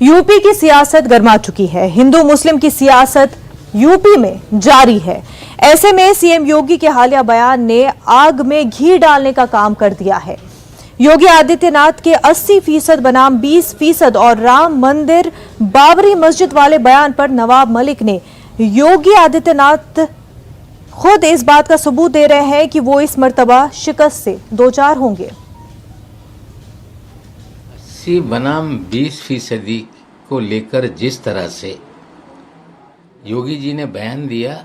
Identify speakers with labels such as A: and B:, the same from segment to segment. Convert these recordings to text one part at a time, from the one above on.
A: UP की सियासत गर्मा चुकी है। हिंदू मुस्लिम की सियासत यूपी में जारी है। ऐसे में सीएम योगी के हालिया बयान ने आग में घी डालने का काम कर दिया है। योगी आदित्यनाथ के 80% बनाम 20% और राम मंदिर बाबरी मस्जिद वाले बयान पर नवाब मलिक ने योगी आदित्यनाथ खुद इस बात का सबूत दे रहे हैं कि वो इस मर्तबा शिकस्त से दो-चार होंगे।
B: 80 बनाम 20% को लेकर जिस तरह से योगी जी ने बयान दिया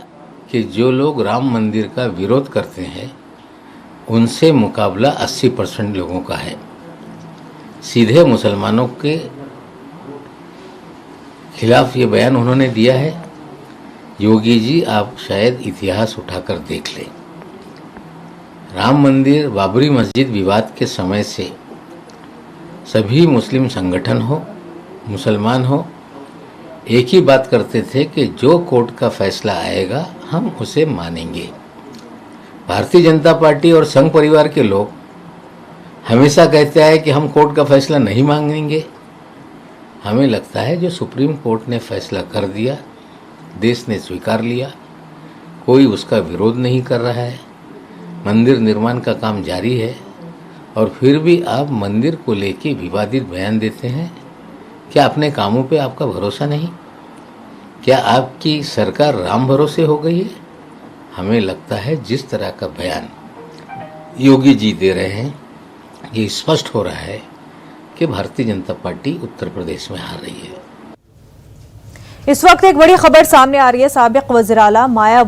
B: कि जो लोग राम मंदिर का विरोध करते हैं उनसे मुकाबला 80% लोगों का है, सीधे मुसलमानों के खिलाफ ये बयान उन्होंने दिया है। योगी जी आप शायद इतिहास उठाकर देख लें। राम मंदिर बाबरी मस्जिद विवाद के समय से सभी मुस्लिम संगठन हो, मुसलमान हो, एक ही बात करते थे कि जो कोर्ट का फैसला आएगा हम उसे मानेंगे। भारतीय जनता पार्टी और संघ परिवार के लोग हमेशा कहते हैं कि हम कोर्ट का फैसला नहीं मांगेंगे। हमें लगता है जो सुप्रीम कोर्ट ने फैसला कर दिया, देश ने स्वीकार लिया, कोई उसका विरोध नहीं कर रहा है, मंदिर निर्माण का काम जारी है और फिर भी आप मंदिर को लेके विवादित बयान देते हैं। क्या अपने कामों पे आपका भरोसा नहीं? क्या आपकी सरकार राम भरोसे हो गई है? हमें लगता है जिस तरह का बयान योगी जी दे रहे हैं ये स्पष्ट हो रहा है कि भारतीय जनता पार्टी उत्तर प्रदेश में हार रही है।
A: इस वक्त एक बड़ी खबर सामने आ रही है। साबिक वज़ीर आला माया